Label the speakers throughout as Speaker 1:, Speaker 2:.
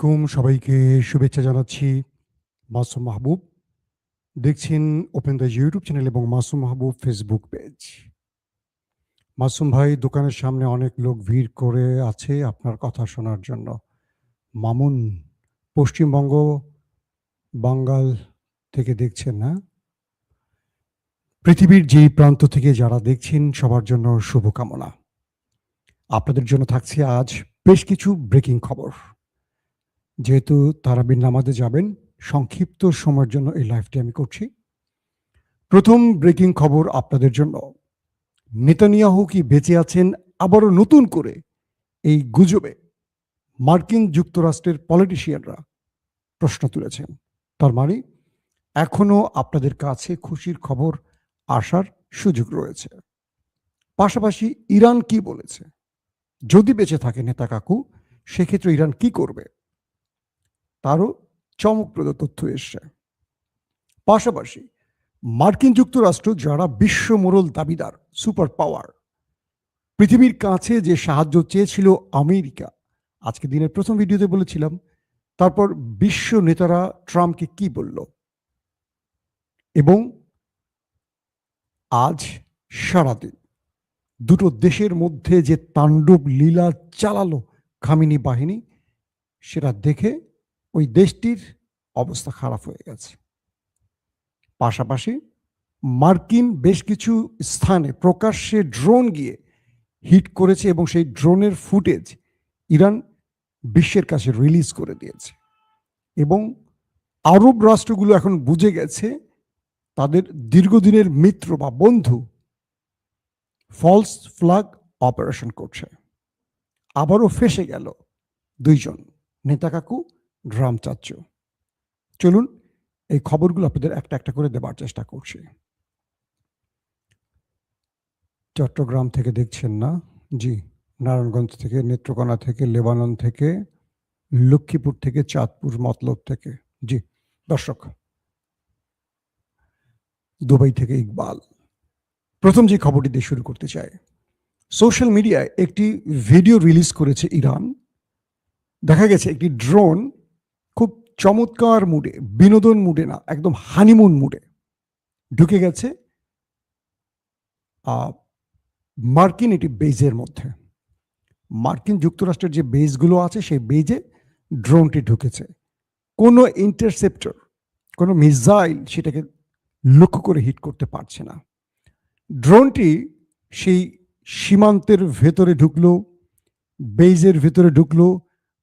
Speaker 1: আলাইকুম, সবাইকে শুভেচ্ছা জানাচ্ছি। মাসুম মাহবুব। দেখছেন ওপেন দ্য ইউটিউব চ্যানেল এবং মাসুম মাহবুব ফেসবুক পেজ। মাসুম ভাই, দোকানের সামনে অনেক লোক ভিড় করে আছে আপনার কথা শোনার জন্য। মামুন, পশ্চিমবঙ্গ, বাঙ্গাল থেকে দেখছেন না? পৃথিবীর যেই প্রান্ত থেকে যারা দেখছেন সবার জন্য শুভকামনা। আপনাদের জন্য থাকছে আজ বেশ কিছু ব্রেকিং খবর। যেহেতু তারাবির নামাজে যাবেন, সংক্ষিপ্ত সময়ের জন্য এই লাইভটি আমি করছি। প্রথম ব্রেকিং খবর আপনাদের জন্য। নেতানিয়াহু কি বেঁচে আছেন আবারও নতুন করে এই গুজবে মার্কিন যুক্তরাষ্ট্রের পলিটিশিয়ানরা প্রশ্ন তুলেছেন। তার মানে এখনো আপনাদের কাছে খুশির খবর আসার সুযোগ রয়েছে। পাশাপাশি ইরান কি বলেছে, যদি বেঁচে থাকে নেতা কাকু, সেক্ষেত্রে ইরান কি করবে, তারও চমকপ্রদ তথ্য এসছে। পাশাপাশি মার্কিন যুক্তরাষ্ট্র, যারা বিশ্ব মোড়ল দাবিদার সুপার পাওয়ার, পৃথিবীর কাছে যে সাহায্য চেয়েছিল আমেরিকা, আজকে দিনের প্রথম ভিডিওতে বলেছিলাম, তারপর বিশ্ব নেতারা ট্রাম্পকে কি বলল, এবং আজ সারাদিন দুটো দেশের মধ্যে যে তাণ্ডব লীলা চালালো খামেনি বাহিনী, সেটা দেখে ওই দেশটির অবস্থা খারাপ হয়ে গেছে। পাশাপাশি মার্কিন বেশ কিছু স্থানে প্রকাশ্যে ড্রোন গিয়ে হিট করেছে এবং সেই ড্রোনের ফুটেজ ইরান বিশ্বের কাছে রিলিজ করে দিয়েছে। এবং আরব রাষ্ট্রগুলো এখন বুঝে গেছে তাদের দীর্ঘদিনের মিত্র বা বন্ধু ফলস ফ্ল্যাগ অপারেশন করছে। আবারও ফেঁসে গেল দুইজন নেতা কাকু, ড্রাম চাচ্চু। চলুন এই খবরগুলো আপনাদের একটা একটা করে দেবার চেষ্টা করছি। চট্টগ্রাম থেকে দেখছেন না? জি। নারায়ণগঞ্জ থেকে, নেত্রকোনা থেকে, লেবানন থেকে, লক্ষ্মীপুর থেকে, চাঁদপুর, মতলব থেকে। জি দর্শক, দুবাই থেকে ইকবাল। প্রথম যে খবরটি দিয়ে শুরু করতে চাই, সোশ্যাল মিডিয়ায় একটি ভিডিও রিলিজ করেছে ইরান। দেখা গেছে একটি ড্রোন খুব চমৎকার মুডে, বিনোদন মুডে না, একদম হানিমুন মুডে ঢুকে গেছে মার্কিন এটি বেজের মধ্যে। মার্কিন যুক্তরাষ্ট্রের যে বেজগুলো আছে সেই বেজে ড্রোনটি ঢুকেছে। কোনো ইন্টারসেপ্টর, কোনো মিসাইল সেটাকে লক্ষ্য করে হিট করতে পারছে না। ড্রোনটি সেই সীমান্তের ভেতরে ঢুকলো, বেজের ভেতরে ঢুকলো,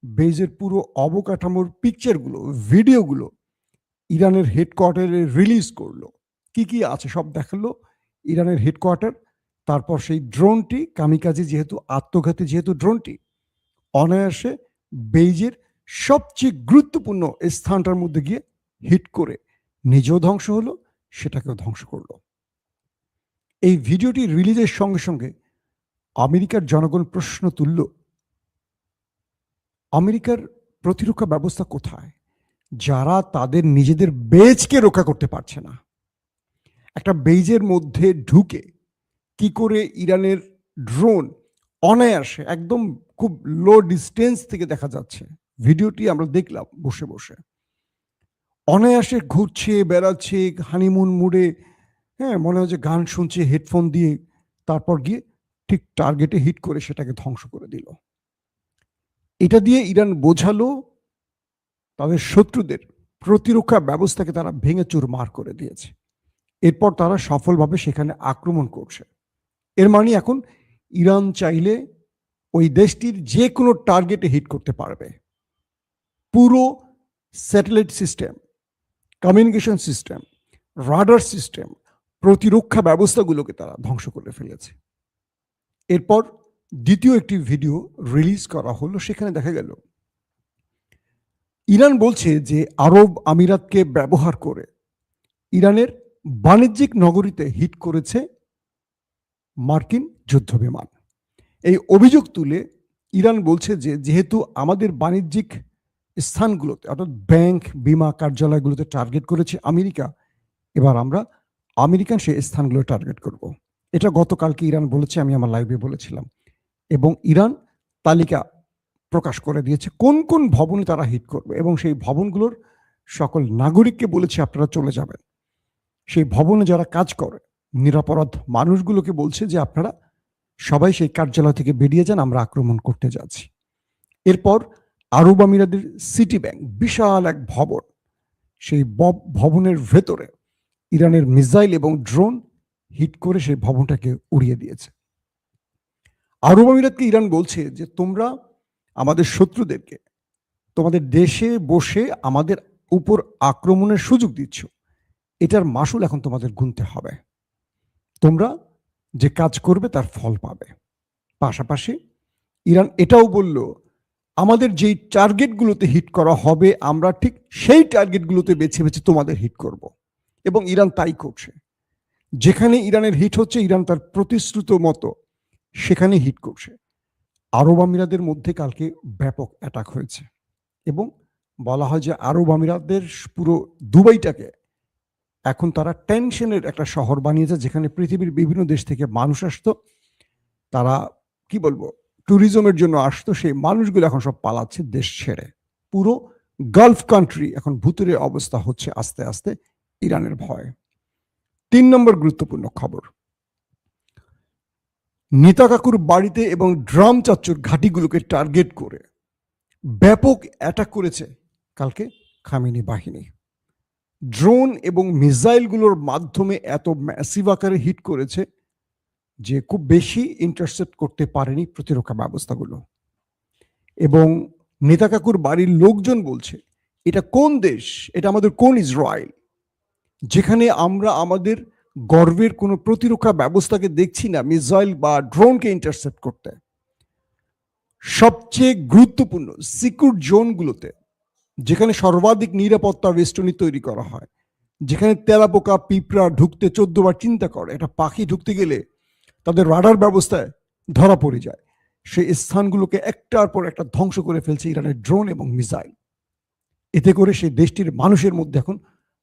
Speaker 1: বেজের পুরো অবকাঠামোর পিকচারগুলো, ভিডিওগুলো ইরানের হেডকোয়ার্টারে রিলিজ করলো। কি কি আছে সব দেখালো ইরানের হেডকোয়ার্টার। তারপর সেই ড্রোনটি কামিকাজি, যেহেতু আত্মঘাতী যেহেতু ড্রোনটি, অনায়াসে বেইজের সবচেয়ে গুরুত্বপূর্ণ স্থানটার মধ্যে গিয়ে হিট করে নিজেও ধ্বংস হলো, সেটাকেও ধ্বংস করলো। এই ভিডিওটি রিলিজের সঙ্গে সঙ্গে আমেরিকার জনগণ প্রশ্ন তুলল, আমেরিকার প্রতিরক্ষা ব্যবস্থা কোথায়, যারা তাদের নিজেদের বেজকে রক্ষা করতে পারছে না? একটা বেজের মধ্যে ঢুকে কি করে ইরানের ড্রোন অনায়াসে, একদম খুব লো ডিস্টেন্স থেকে দেখা যাচ্ছে, ভিডিওটি আমরা দেখলাম বসে বসে, অনায়াসে ঘুরছে বেড়াচ্ছে হানিমুন মুডে, হ্যাঁ, মনে হয় যে গান শুনছে হেডফোন দিয়ে, তারপর গিয়ে ঠিক টার্গেটে হিট করে সেটাকে ধ্বংস করে দিল। এটা দিয়ে ইরান বোঝালো তাদের শত্রুদের প্রতিরক্ষা ব্যবস্থাকে তারা ভেঙে চুরমার করে দিয়েছে। এরপর তারা সফলভাবে সেখানে আক্রমণ করছে। এর মানে এখন ইরান চাইলে ওই দেশটির যে কোনো টার্গেটে হিট করতে পারবে। পুরো satellite system, communication system, radar system, প্রতিরক্ষা ব্যবস্থাগুলোকে তারা ধ্বংস করে ফেলেছে। এরপর দ্বিতীয় একটি ভিডিও রিলিজ করা হলো, সেখানে দেখা গেল ইরান বলছে যে আরব আমিরাতকে ব্যবহার করে ইরানের বাণিজ্যিক নগরীতে হিট করেছে মার্কিন যুদ্ধ বিমান। এই অভিযোগ তুলে ইরান বলছে যে যেহেতু আমাদের বাণিজ্যিক স্থানগুলোতে, অর্থাৎ ব্যাংক, বিমা কার্যালয়গুলোতে টার্গেট করেছে আমেরিকা, এবার আমরা আমেরিকান সেই স্থানগুলো টার্গেট করব। এটা গতকালকে ইরান বলেছে, আমি আমার লাইভে বলেছিলাম। এবং ইরান তালিকা প্রকাশ করে দিয়েছে কোন কোন ভবনে তারা হিট করবে, এবং সেই ভবনগুলোর সকল নাগরিককে বলেছে আপনারা চলে যাবেন। সেই ভবনে যারা কাজ করে নিরপরাধ মানুষগুলোকে বলছে যে আপনারা সবাই সেই কার্যালয় থেকে বেরিয়ে যান, আমরা আক্রমণ করতে যাচ্ছি। এরপর আরব আমিরাতের সিটি ব্যাংক, বিশাল এক ভবন, সেই ভবনের ভেতরে ইরানের মিসাইল এবং ড্রোন হিট করে সেই ভবনটাকে উড়িয়ে দিয়েছে। আরব আমিরাতকে ইরান বলছে যে তোমরা আমাদের শত্রুদেরকে তোমাদের দেশে বসে আমাদের উপর আক্রমণের সুযোগ দিচ্ছ, এটার মাসুল এখন তোমাদের গুনতে হবে, তোমরা যে কাজ করবে তার ফল পাবে। পাশাপাশি ইরান এটাও বলল আমাদের যেই টার্গেটগুলোতে হিট করা হবে আমরা ঠিক সেই টার্গেটগুলোতে বেছে বেছে তোমাদের হিট করব, এবং ইরান তাই করছে। যেখানে ইরানের হিট হচ্ছে ইরান তার প্রতিশ্রুত মতো সেখানে হিট করছে। আরব আমিরাতের মধ্যে কালকে ব্যাপক অ্যাটাক হয়েছে, এবং বলা হয় যে আরব আমিরাতের পুরো দুবাইটাকে এখন তারা টেনশনের একটা শহর বানিয়েছে, যেখানে পৃথিবীর বিভিন্ন দেশ থেকে মানুষ আসতো, তারা কি বলবো ট্যুরিজমের জন্য আসতো, সেই মানুষগুলো এখন সব পালাচ্ছে দেশ ছেড়ে। পুরো গালফ কান্ট্রি এখন ভুতুরে অবস্থা হচ্ছে আস্তে আস্তে ইরানের ভয়ে। 3 নম্বর গুরুত্বপূর্ণ খবর, নেতা কাকুর বাড়িতে এবং ড্রাম চাচ্চুর ঘাঁটিগুলোকে টার্গেট করে ব্যাপক অ্যাটাক করেছে কালকে খামেনি বাহিনী। ড্রোন এবং মিসাইলগুলোর মাধ্যমে এত ম্যাসিভ আকারে হিট করেছে যে খুব বেশি ইন্টারসেপ্ট করতে পারেনি প্রতিরক্ষা ব্যবস্থাগুলো। এবং নেতা কাকুর বাড়ির লোকজন বলছে এটা কোন দেশ, এটা আমাদের কোন ইসরায়েল, যেখানে আমরা আমাদের গর্বের কোনো প্রতিরক্ষা ব্যবস্থাকে দেখছি না মিসাইল বা ড্রোনকে ইন্টারসেপ্ট করতে। সবচেয়ে গুরুত্বপূর্ণ সিকিউর জোনগুলোতে, যেখানে সর্বাধিক নিরাপত্তা বেষ্টনী তৈরি করা হয়, যেখানে তেলাপোকা পিঁপড়া ঢুকতে 14 বার চিন্তা করে, একটা পাখি ঢুকতে গেলে তাদের রাডার ব্যবস্থায় ধরা পড়ে যায়, সেই স্থানগুলোকে একটার পর একটা ধ্বংস করে ফেলছে ইরানের ড্রোন এবং মিসাইল। এতে করে সেই দেশটির মানুষের মধ্যে এখন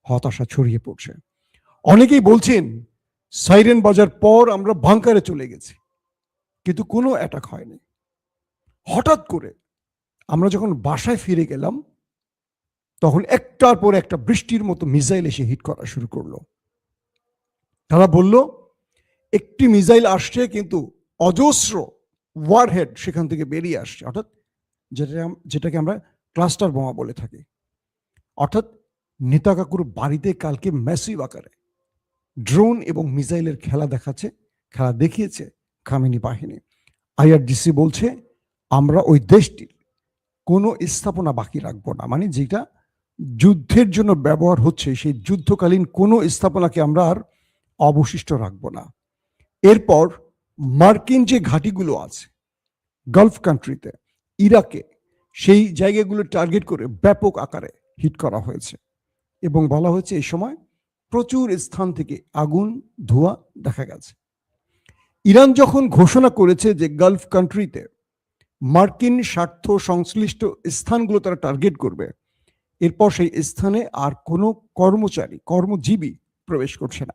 Speaker 1: হতাশা ছড়িয়ে পড়ছে। অনেকেই বলছেন সাইরেন বাজার পর আমরা বাংকারে চলে গেছি, কিন্তু কোনো অ্যাটাক হয়নি। হঠাৎ করে আমরা যখন বাসায় ফিরে গেলাম তখন একটার পর একটা বৃষ্টির মতো মিসাইল এসে হিট করা শুরু করলো। তারা বলল একটি মিসাইল আসছে কিন্তু অজস্র ওয়ারহেড সেখান থেকে বেরিয়ে আসছে, অর্থাৎ যেটাকে আমরা ক্লাস্টার বোমা বলে থাকি। অর্থাৎ নেতা কাকুর বাড়িতে কালকে ম্যাসিভ আকারে ড্রোন এবং মিসাইলের খেলা দেখিয়েছে খামেনি বাহিনী। আইআরজিসি বলছে আমরা ওই দেশটির কোনো স্থাপনা বাকি রাখবো না, মানে যেটা যুদ্ধের জন্য ব্যবহার হচ্ছে সেই যুদ্ধকালীন কোনো স্থাপনাকে আমরা আর অবশিষ্ট রাখবো না। এরপর মার্কিন যে ঘাঁটিগুলো আছে গালফ কান্ট্রিতে, ইরাকে, সেই জায়গাগুলো টার্গেট করে ব্যাপক আকারে হিট করা হয়েছে, এবং বলা হয়েছে এই সময় প্রচুর স্থান থেকে আগুন ধোঁয়া দেখা গেছে। ইরান যখন ঘোষণা করেছে যে গালফ কান্ট্রিতে মার্কিন স্বার্থ সংশ্লিষ্ট স্থানগুলো তারা টার্গেট করবে, এরপর সেই স্থানে আর কোনো কর্মজীবী প্রবেশ করছে না।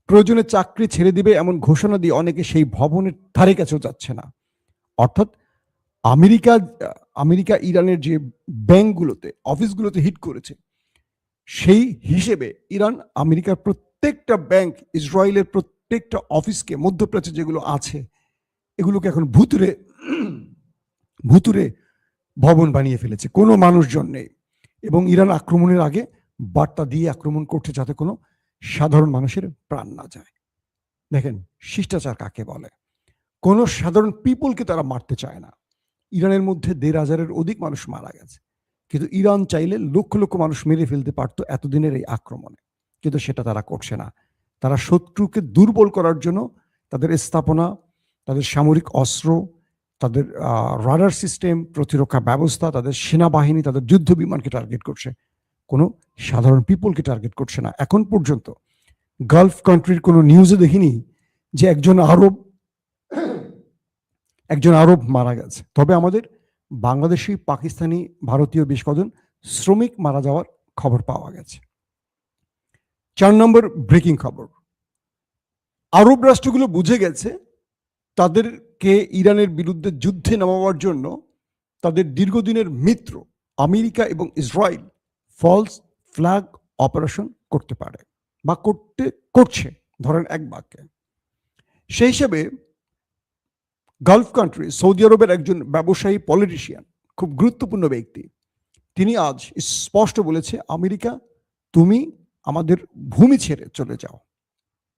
Speaker 1: প্রয়োজনে চাকরি ছেড়ে দিবে এমন ঘোষণা দিয়ে অনেকে সেই ভবনের ধারে কাছেও যাচ্ছে না। অর্থাৎ আমেরিকা ইরানের যে ব্যাংকগুলোতে, অফিসগুলোতে হিট করেছে, সেই হিসেবে ইরান আমেরিকার প্রত্যেকটা ব্যাংক, ইসরায়েলের প্রত্যেকটা অফিসকে, মধ্যপ্রাচ্যে যেগুলো আছে এগুলোকে এখন ভুতুরে ভবন বানিয়ে ফেলেছে, কোনো মানুষজন নেই। এবং ইরান আক্রমণের আগে বার্তা দিয়ে আক্রমণ করছে যাতে কোনো সাধারণ মানুষের প্রাণ না যায়। দেখেন শিষ্টাচার কাকে বলে। কোনো সাধারণ পিপলকে তারা মারতে চায় না। ইরানের মধ্যে 1,500-এর অধিক মানুষ মারা গেছে, কিন্তু ইরান চাইলে লক্ষ লক্ষ মানুষ মেরে ফেলতে পারতো এতদিনের এই আক্রমণে, কিন্তু সেটা তারা করছে না। তারা শত্রুকে দুর্বল করার জন্য তাদের স্থাপনা, তাদের সামরিক অস্ত্র, তাদের রাডার সিস্টেম, প্রতিরক্ষা ব্যবস্থা, তাদের সেনাবাহিনী, তাদের যুদ্ধ বিমানকে টার্গেট করছে, কোনো সাধারণ পিপলকে টার্গেট করছে না। এখন পর্যন্ত গালফ কান্ট্রির কোনো নিউজে দেখিনি যে একজন আরব মারা গেছে। তবে আমাদের বাংলাদেশি, পাকিস্তানি, ভারতীয় বেশ কজন শ্রমিক মারা যাওয়ার খবর পাওয়া গেছে। 4 নম্বর ব্রেকিং খবর, আরব রাষ্ট্রগুলো বুঝে গেছে তাদেরকে ইরানের বিরুদ্ধে যুদ্ধে নামাবার জন্য তাদের দীর্ঘদিনের মিত্র আমেরিকা এবং ইসরায়েল ফলস ফ্ল্যাগ অপারেশন করতে পারে বা করছে, ধরেন এক বাক্যে। সেই হিসেবে গালফ কান্ট্রি সৌদি আরবের একজন ব্যবসায়ী পলিটিশিয়ান, খুব গুরুত্বপূর্ণ ব্যক্তি, তিনি আজ স্পষ্ট বলেছে, আমেরিকা তুমি আমাদের ভূমি ছেড়ে চলে যাও,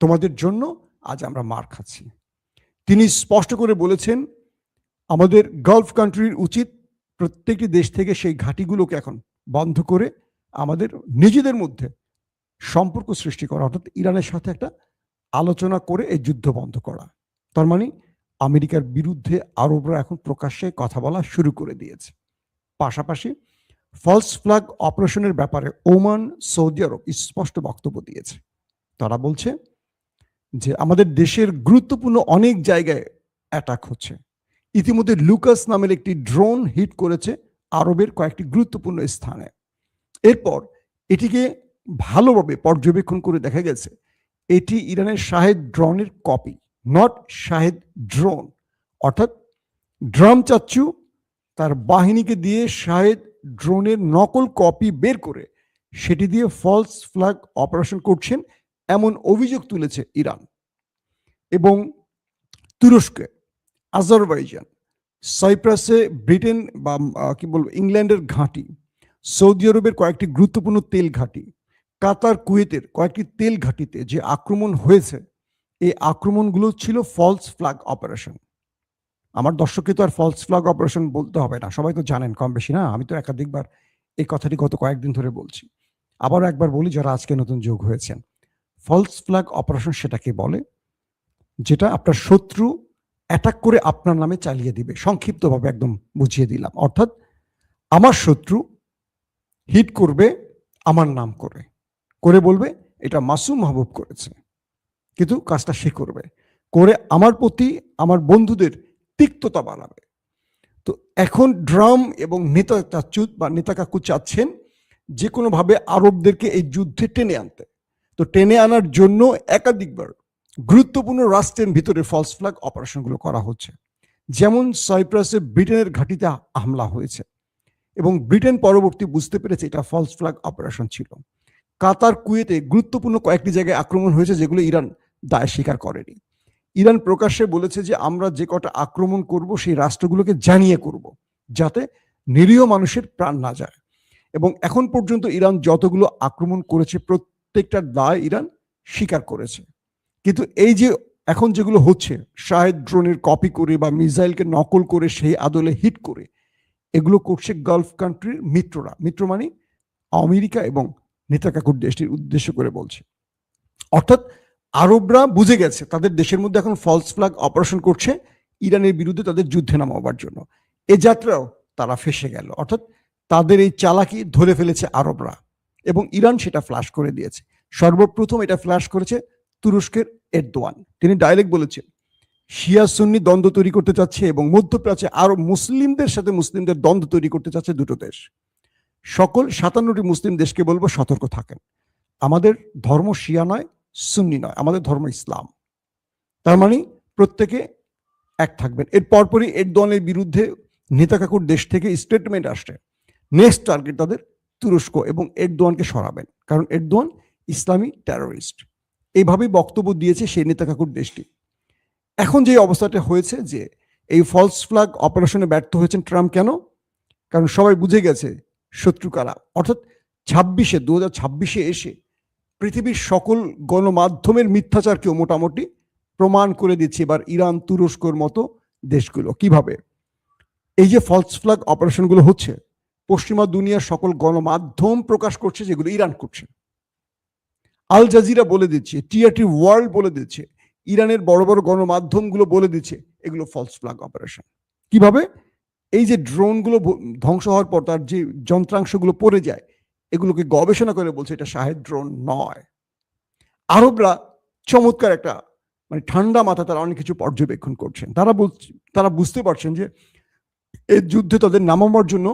Speaker 1: তোমাদের জন্য আজ আমরা মার খাচ্ছি। তিনি স্পষ্ট করে বলেছেন আমাদের গালফ কান্ট্রির উচিত প্রত্যেকটি দেশ থেকে সেই ঘাঁটিগুলোকে এখন বন্ধ করে আমাদের নিজেদের মধ্যে সম্পর্ক সৃষ্টি করা, অর্থাৎ ইরানের সাথে একটা আলোচনা করে এই যুদ্ধ বন্ধ করা। তার মানে আমেরিকার বিরুদ্ধে আরবরা এখন প্রকাশ্যে কথা বলা শুরু করে দিয়েছে। পাশাপাশি ফলস ফ্ল্যাগ অপারেশনের ব্যাপারে ওমান, সৌদি আরব স্পষ্ট বক্তব্য দিয়েছে। তারা বলছে যে আমাদের দেশের গুরুত্বপূর্ণ অনেক জায়গায় অ্যাটাক হচ্ছে। ইতিমধ্যে লুকাস নামের একটি ড্রোন হিট করেছে আরবের কয়েকটি গুরুত্বপূর্ণ স্থানে। এরপর এটিকে ভালোভাবে পর্যবেক্ষণ করে দেখা গেছে এটি ইরানের শাহেদ ড্রোনের কপি, নট শাহেদ ড্রোন। অর্থাৎ ড্রাম চাচ্চু তার বাহিনীকে দিয়ে শাহেদ ড্রোনের নকল কপি বের করে সেটি দিয়ে ফলস ফ্ল্যাগ অপারেশন করছেন, এমন অভিযোগ তুলেছে ইরান। এবং তুরস্কে, আজারবাইজান, সাইপ্রাসে ব্রিটেন বা কি বলবো ইংল্যান্ডের ঘাঁটি, সৌদি আরবের কয়েকটি গুরুত্বপূর্ণ তেল ঘাঁটি, কাতার, কুয়েতের কয়েকটি তেল ঘাঁটিতে যে আক্রমণ হয়েছে, এই আক্রমণগুলো ছিল ফলস ফ্ল্যাগ অপারেশন। আমার দর্শককে তো আর ফলস ফ্ল্যাগ অপারেশন বলতে হবে না, সবাই তো জানেন কম বেশি, না? আমি তো একাধিকবার এই কথাটি গত কয়েকদিন ধরে বলছি। আবারও একবার বলি যারা আজকে নতুন যোগ হয়েছেন, ফলস ফ্ল্যাগ অপারেশন সেটাকে বলে যেটা আপনার শত্রু অ্যাটাক করে আপনার নামে চালিয়ে দিবে। সংক্ষিপ্তভাবে একদম বুঝিয়ে দিলাম। অর্থাৎ আমার শত্রু হিট করবে আমার নাম করে করে বলবে এটা মাসুম মাহবুব করেছে, কিন্তু কাজটা সে করবে করে আমার প্রতি আমার বন্ধুদের তিক্ততা বাড়াবে। তো এখন ড্রাম এবং নেতা চাচ্চু বা নেতা কাকু চাচ্ছেন যে কোনোভাবে আরবদেরকে এই যুদ্ধে টেনে আনতে। তো টেনে আনার জন্য একাধিকবার গুরুত্বপূর্ণ রাষ্ট্রের ভিতরে ফলস ফ্ল্যাগ অপারেশনগুলো করা হচ্ছে। যেমন সাইপ্রাসে ব্রিটেনের ঘাঁটিতে হামলা হয়েছে এবং ব্রিটেন পরবর্তী বুঝতে পেরেছে এটা ফলস ফ্ল্যাগ অপারেশন ছিল। কাতার, কুয়েতে গুরুত্বপূর্ণ কয়েকটি জায়গায় আক্রমণ হয়েছে যেগুলো ইরান দায় স্বীকার করেনি। ইরান প্রকাশ্যে বলেছে যে আমরা যে কটা আক্রমণ করব সেই রাষ্ট্রগুলোকে জানিয়ে করব, যাতে নিরীহ মানুষের প্রাণ না যায়। এবং এখন পর্যন্ত ইরান যতগুলো আক্রমণ করেছে প্রত্যেকটার দায় ইরান স্বীকার করেছে। কিন্তু এই যে এখন যেগুলো হচ্ছে শাহেদ ড্রোনের কপি করে বা মিসাইলকে নকল করে সেই আদলে হিট করে, এগুলো করছে গালফ কান্ট্রির মিত্ররা। মিত্র মানে আমেরিকা এবং নেতাকাকুর দেশটির উদ্দেশ্য করে বলছে। অর্থাৎ আরবরা বুঝে গেছে তাদের দেশের মধ্যে এখন ফলস ফ্ল্যাগ অপারেশন করছে ইরানের বিরুদ্ধে তাদের যুদ্ধে নামাবার জন্য। এ যাত্রাও তারা ফেসে গেল। অর্থাৎ তাদের এই চালাকি ধরে ফেলেছে আরবরা এবং ইরান সেটা ফ্ল্যাশ করে দিয়েছে। সর্বপ্রথম এটা ফ্ল্যাশ করেছে তুরস্কের এরদোয়ান। তিনি ডাইরেক্ট বলেছেন শিয়া সুন্নি দ্বন্দ্ব তৈরি করতে চাচ্ছে এবং মধ্যপ্রাচ্যে আরো মুসলিমদের সাথে মুসলিমদের দ্বন্দ্ব তৈরি করতে চাচ্ছে দুটো দেশ। সকল 57টি মুসলিম দেশকে বলবো সতর্ক থাকেন, আমাদের ধর্ম শিয়া নয়, সুন্নি নয়, আমাদের ধর্ম ইসলাম। তার মানে প্রত্যেকে এক থাকবেন। এর পরপরই এরদোয়ানের বিরুদ্ধে নেতা কাকুর দেশ থেকে স্টেটমেন্ট আসছে, নেক্সট টার্গেট তাদের তুরস্ক এবং এরদোয়ানকে সরাবেন, কারণ এরদোয়ান ইসলামী টেরোরিস্ট। এইভাবেই বক্তব্য দিয়েছে সেই নেতা কাকুর দেশটি। এখন যে অবস্থাটা হয়েছে যে এই ফলস ফ্ল্যাগ অপারেশনে ব্যর্থ হয়েছেন ট্রাম্প। কেন? কারণ সবাই বুঝে গেছে শত্রু কারা। অর্থাৎ 2026-এ এসে পৃথিবীর সকল গণমাধ্যমের মিথ্যাচারকেও মোটামুটি প্রমাণ করে দিচ্ছে এবার ইরান, তুরস্কর মতো দেশগুলো। কিভাবে এই যে ফলস ফ্ল্যাগ অপারেশনগুলো হচ্ছে, পশ্চিমা দুনিয়ার সকল গণমাধ্যম প্রকাশ করছে যেগুলো ইরান করছে। আল জাজিরা বলে দিচ্ছে, টিআরটি ওয়ার্ল্ড বলে দিচ্ছে, ইরানের বড় বড় গণমাধ্যমগুলো বলে দিচ্ছে এগুলো ফলস ফ্ল্যাগ অপারেশন। কিভাবে? এই যে ড্রোনগুলো ধ্বংস হওয়ার পর তার যে যন্ত্রাংশগুলো পড়ে যায়, এগুলোকে গবেষণা করে বলছে এটা শাহেদ ড্রোন নয়। আরবরা চমৎকার একটা মানে ঠান্ডা মাথা তারা অনেক কিছু পর্যবেক্ষণ করছেন। তারা বুঝতে পারছেন যে এই যুদ্ধে তাদের নামাবার জন্য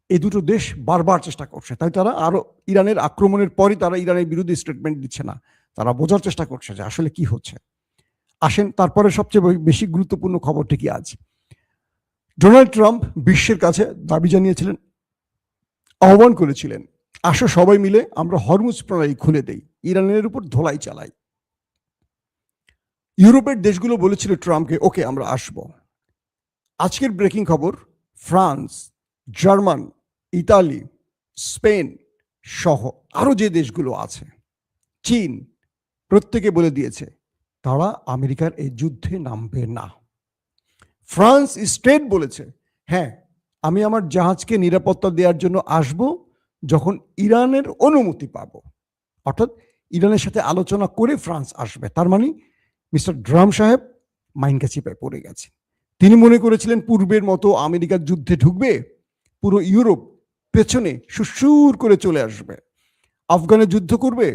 Speaker 1: এই দুটো দেশ বারবার চেষ্টা করছে। তাই তারা আরো ইরানের আক্রমণের পরই তারা ইরানের বিরুদ্ধে স্টেটমেন্ট দিচ্ছে না, তারা বোঝার চেষ্টা করছে যে আসলে কি হচ্ছে। আসেন তারপরে সবচেয়ে বেশি গুরুত্বপূর্ণ খবরটি কি আজ। ডোনাল্ড ট্রাম্প বিশ্বের কাছে দাবি জানিয়েছিলেন, আহ্বান করেছিলেন, আসো সবাই মিলে আমরা হরমুজ প্রণালী খুলে দেই, ইরানের উপর ধোলাই চালাই। ইউরোপের দেশগুলো বলেছিল ট্রাম্পকে, ওকে আমরা আসব। আজকের ব্রেকিং খবর, ফ্রান্স, জার্মান, ইতালি, স্পেন সহ আরো যে দেশগুলো আছে, চীন, প্রত্যেকে বলে দিয়েছে তারা আমেরিকার এই যুদ্ধে নামবে না। ফ্রান্স স্ট্রেট বলেছে, হ্যাঁ আমি আমার জাহাজকে নিরাপত্তা দেওয়ার জন্য আসব যখন ইরানের অনুমতি পাব। অর্থাৎ ইরানের সাথে আলোচনা করে ফ্রান্স আসবে। তার মানে মিস্টার ট্রাম্প সাহেব মাইনকা চিপায় পড়ে গেছে। তিনি মনে করেছিলেন পূর্বের মতো আমেরিকার যুদ্ধে ঢুকবে, পুরো ইউরোপ পেছনে সুসুর করে চলে আসবে, আফগানে যুদ্ধ করবে,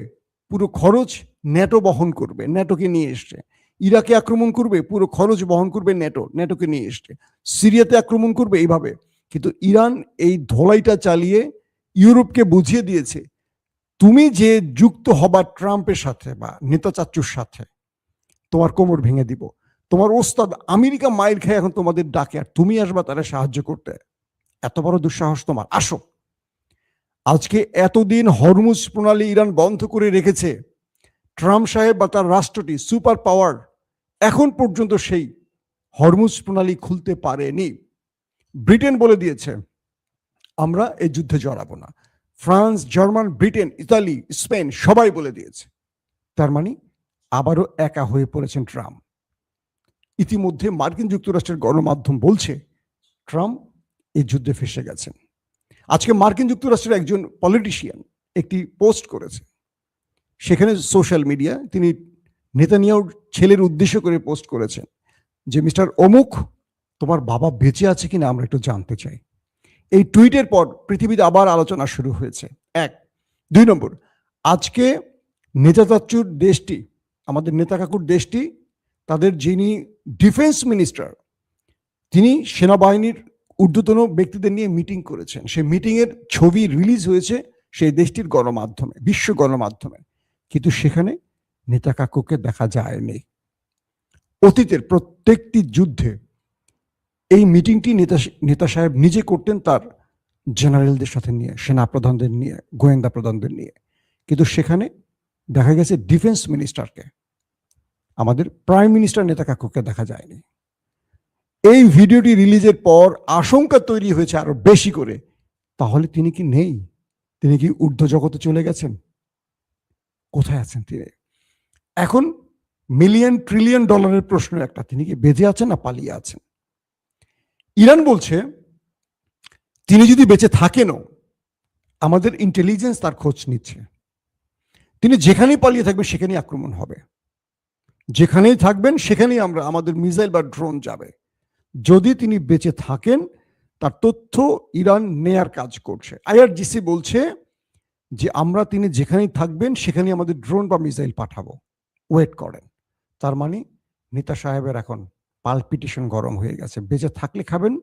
Speaker 1: পুরো খরচ ন্যাটো বহন করবে, ন্যাটোকে নিয়ে এসছে। ইরাকে আক্রমণ করবে, পুরো খরচ বহন করবে ন্যাটো, ন্যাটোকে নিয়ে এসছে। সিরিয়াতে আক্রমণ করবে, এইভাবে। কিন্তু ইরান এই ধোলাইটা চালিয়ে ইউরোপকে বুঝিয়ে দিয়েছে, তুমি যে যুক্ত হবা ট্রাম্পের সাথে বা নেতা চাচ্চুর সাথে, তোমার কোমর ভেঙে দিব। তোমার ওস্তাদ আমেরিকা মাইর খায় এখন তোমাদের ডাকে, আর তুমি আসবা তারা সাহায্য করতে? এত বড় দুঃসাহস তোমার, আসো। আজকে এতদিন হরমুজ প্রণালী ইরান বন্ধ করে রেখেছে, ট্রাম্প সাহেব বা তার রাষ্ট্রটি সুপার পাওয়ার এখন পর্যন্ত সেই হরমুজ প্রণালী খুলতে পারেনি। ব্রিটেন বলে দিয়েছে আমরা এই যুদ্ধে জড়াবো না। France, German, Britain, Italy, Spain সবাই বলে দিয়েছে। তার মানে আবারও একা হয়ে পড়েছেন ট্রাম্প। ইতিমধ্যে মার্কিন যুক্তরাষ্ট্রের গণমাধ্যম বলছে ট্রাম্প এই যুদ্ধে ফেসে গেছেন। আজকে মার্কিন যুক্তরাষ্ট্রের একজন পলিটিশিয়ান একটি পোস্ট করেছে, সেখানে সোশ্যাল মিডিয়া তিনি নেতানিয়াহুর ছেলের উদ্দেশ্য করে পোস্ট করেছেন যে মিস্টার অমুক, তোমার বাবা বেঁচে আছে কিনা আমরা একটু জানতে চাই। এই টুইটের পর পৃথিবীতে আবার আলোচনা শুরু হয়েছে। এক, দুই নম্বর, আজকে নেতা চাচ্চুর দেশটি, আমাদের নেতা কাকুর দেশটি, তাদের যিনি ডিফেন্স মিনিস্টার, তিনি সেনাবাহিনীর ঊর্ধ্বতন ব্যক্তিদের নিয়ে মিটিং করেছেন। সেই মিটিংয়ের ছবি রিলিজ হয়েছে সেই দেশটির গণমাধ্যমে, বিশ্ব গণমাধ্যমে, কিন্তু সেখানে নেতা কাকুকে দেখা যায়নি। অতীতের প্রত্যেকটি যুদ্ধে এই মিটিংটি নেতা সাহেব নিজে করতেন তার জেনারেলদের সাথে নিয়ে, সেনা প্রধানদের নিয়ে, গোয়েন্দা প্রধানদের নিয়ে, কিন্তু সেখানে দেখা গেছে ডিফেন্স মিনিস্টারকে, আমাদের প্রাইম মিনিস্টার নেতা কাকুকে দেখা যায়নি। এই ভিডিওটি রিলিজের পর আশঙ্কা তৈরি হয়েছে আরো বেশি করে, তাহলে তিনি কি নেই? তিনি কি ঊর্ধ্ব জগতে চলে গেছেন? কোথায় আছেন তিনি এখন? মিলিয়ন ট্রিলিয়ন ডলারের প্রশ্ন একটা, তিনি কি বেঁচে আছেন না পালিয়ে আছেন? ইরান বলছে তিনি যদি বেঁচে থাকেনও, আমাদের ইন্টেলিজেন্স তার খোঁজ নিচ্ছে, তিনি যেখানেই পালিয়ে থাকবেন সেখানেই আক্রমণ হবে, যেখানেই থাকবেন সেখানেই আমাদের মিসাইল বা ড্রোন যাবে। যদি তিনি বেঁচে থাকেন, তার তথ্য ইরান নেয়ার কাজ করছে। আইআরজিসি বলছে যে তিনি যেখানেই থাকবেন সেখানেই আমাদের ড্রোন বা মিসাইল পাঠাবো, ওয়েট করেন। তার মানে নেতা সাহেবের এখন পালপিটেশন গরম হয়ে গেছে। বেঁচে থাকলে খাবেন,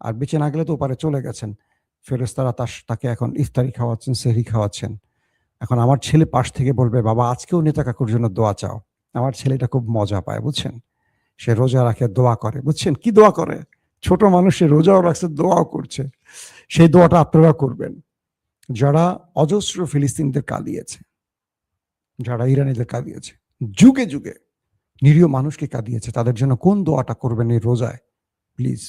Speaker 1: আর বেঁচে না গেলে তো ওপারে চলে গেছেন। ফেরেশতারা তাকে এখন ইফতারি খাওয়াচ্ছেন, সেহরি খাওয়াচ্ছেন। এখন আমার ছেলে পাশ থেকে বলবে, বাবা আজকেও নেতা কাকুর জন্য দোয়া চাও। আমার ছেলেটা খুব মজা পায়, বুঝছেন, সে রোজা রাখে, দোয়া করে। বুঝছেন কি দোয়া করে? ছোট মানুষ, সে রোজাও রাখছে, দোয়াও করছে। সেই দোয়াটা আপনারা করবেন, যারা অজস্র ফিলিস্তিনদের কাঁদিয়েছে, যারা ইরানিদের কাঁদিয়েছে, যুগে যুগে নিরীহ মানুষকে কাঁদিয়েছে, তাদের জন্য কোন দোয়াটা করবেন এই রোজায়? প্লিজ।